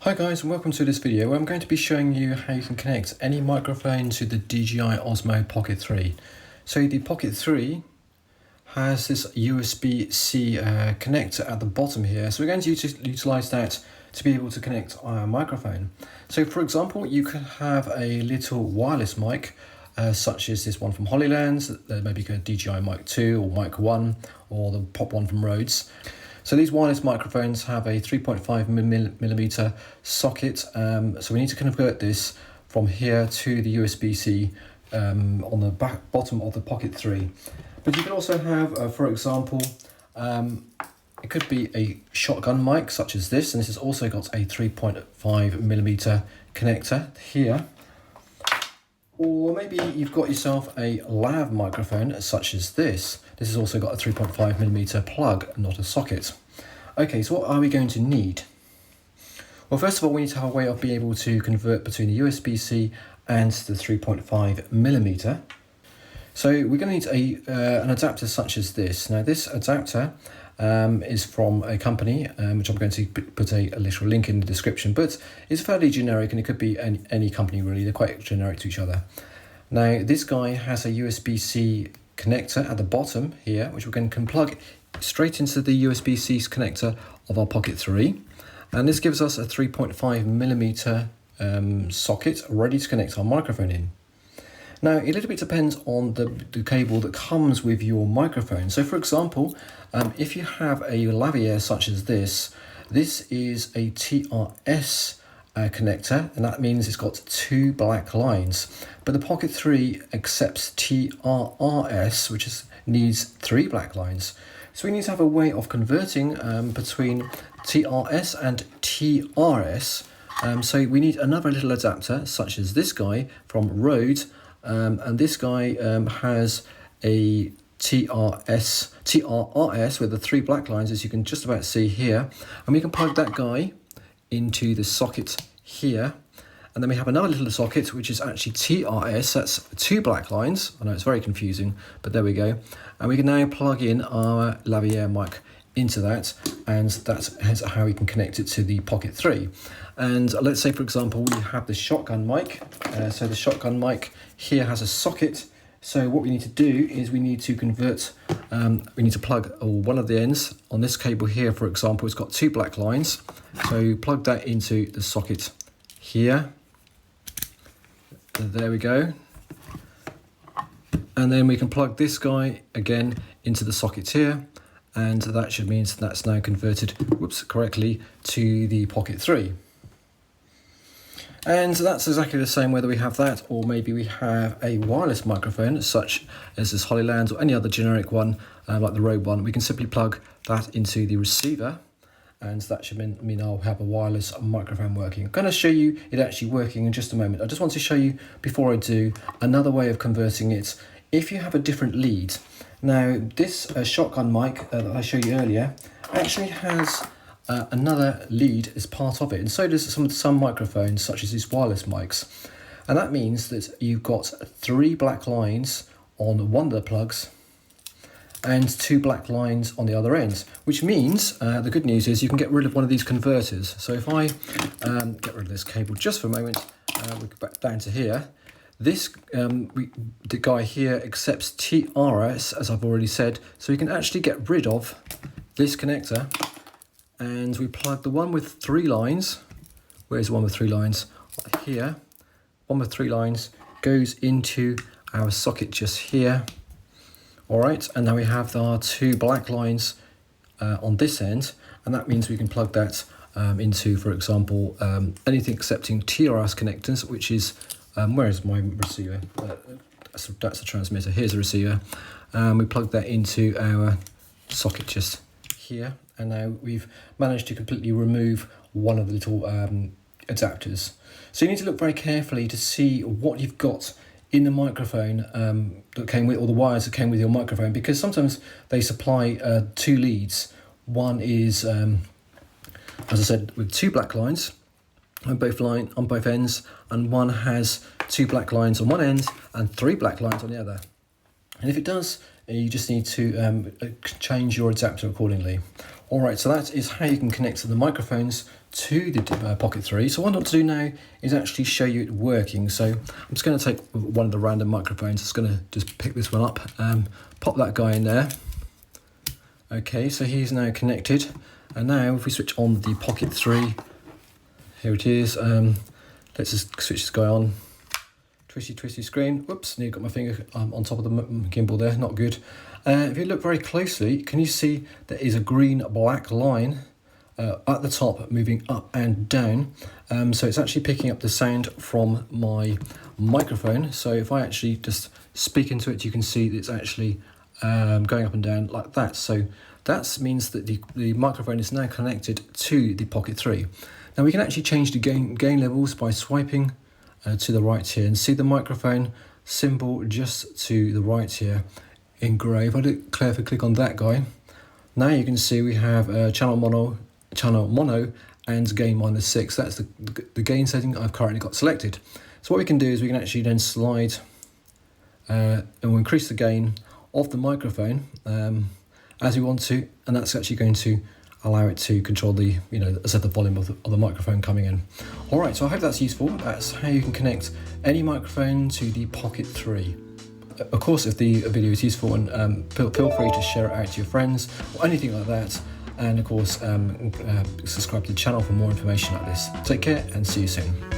Hi guys, and welcome to this video where I'm going to be showing you how you can connect any microphone to the DJI Osmo Pocket 3. So the Pocket 3 has this USB-C connector at the bottom here, so we're going to utilize that to be able to connect our microphone. So for example, you could have a little wireless mic such as this one from Hollyland, maybe a DJI Mic 2 or Mic 1 or the Pop 1 from Rhodes. So these wireless microphones have a 3.5 millimeter socket, so we need to convert this from here to the USB-C on the bottom of the Pocket 3. But you can also have, for example, it could be a shotgun mic such as this, and this has also got a 3.5 millimeter connector here. Or maybe you've got yourself a lav microphone such as this. This has also got a 3.5 millimeter plug, not a socket. Okay, so what are we going to need? Well, first of all, we need to have a way of being able to convert between the USB-C and the 3.5 millimeter. So we're going to need an adapter such as this. Now this adapter is from a company, which I'm going to put a little link in the description, but it's fairly generic and it could be any company really. They're quite generic to each other. Now this guy has a USB-C connector at the bottom here, which we can plug straight into the USB-C connector of our Pocket 3. And this gives us a 3.5 millimeter socket ready to connect our microphone in. Now, a little bit depends on the cable that comes with your microphone. So for example, if you have a lavalier such as this is a TRS connector, and that means it's got two black lines. But the Pocket 3 accepts TRRS, which needs three black lines. So we need to have a way of converting between TRS and TRS. So we need another little adapter, such as this guy from Rhodes. And this guy has a TRRS with the three black lines, as you can just about see here. And we can plug that guy into the socket here. And then we have another little socket, which is actually TRS. That's two black lines. I know it's very confusing, but there we go. And we can now plug in our lavalier mic into that, and that's how we can connect it to the Pocket 3. And let's say, for example, we have the shotgun mic. So the shotgun mic here has a socket. So what we need to do is we need to convert, we need to plug one of the ends on this cable here, for example. It's got two black lines. So plug that into the socket here. There we go. And then we can plug this guy again into the socket here. And that should mean that's now converted, correctly to the Pocket 3. And that's exactly the same whether we have that or maybe we have a wireless microphone such as this Hollyland or any other generic one like the Rode one. We can simply plug that into the receiver, and that should mean I'll have a wireless microphone working. I'm going to show you it actually working in just a moment. I just want to show you, before I do, another way of converting it. If you have a different lead. Now this shotgun mic that I showed you earlier actually has another lead as part of it, and so does some microphones such as these wireless mics. And that means that you've got three black lines on one of the plugs and two black lines on the other ends, which means the good news is you can get rid of one of these converters. So if I get rid of this cable just for a moment, we go back down to here. This the guy here accepts TRS, as I've already said, so we can actually get rid of this connector, and we plug the one with three lines. Where's the one with three lines? Here. One with three lines goes into our socket just here. All right, and now we have our two black lines on this end, and that means we can plug that into, for example, anything accepting TRS connectors, which is where is my receiver? That's the transmitter. Here's the receiver. We plug that into our socket just here, and now we've managed to completely remove one of the little adapters. So you need to look very carefully to see what you've got in the microphone that came with, or the wires that came with your microphone, because sometimes they supply two leads. One is, as I said, with two black lines on both ends, and one has two black lines on one end and three black lines on the other. And if it does, you just need to change your adapter accordingly. Alright, so that is how you can connect the microphones to the Pocket 3. So what I want to do now is actually show you it working. So I'm just going to take one of the random microphones, just going to just pick this one up, pop that guy in there. Okay, so he's now connected. And now if we switch on the Pocket 3, here it is. Let's just switch this guy on. Twisty screen. Whoops, nearly got my finger on top of the gimbal there, not good. If you look very closely, can you see there is a green black line at the top moving up and down? So it's actually picking up the sound from my microphone. So if I actually just speak into it, you can see that it's actually going up and down like that. So that means that the microphone is now connected to the Pocket 3. Now we can actually change the gain levels by swiping to the right here, and see the microphone symbol just to the right here in grey. If I click on that guy, now you can see we have channel mono, and gain -6. That's the gain setting I've currently got selected. So what we can do is we can actually then slide and we'll increase the gain of the microphone as we want to, and that's actually going to allow it to control the, the volume of the microphone coming in. All right, so I hope that's useful. That's how you can connect any microphone to the Pocket 3. Of course, if the video is useful, and feel free to share it out to your friends or anything like that. And of course, subscribe to the channel for more information like this. Take care and see you soon.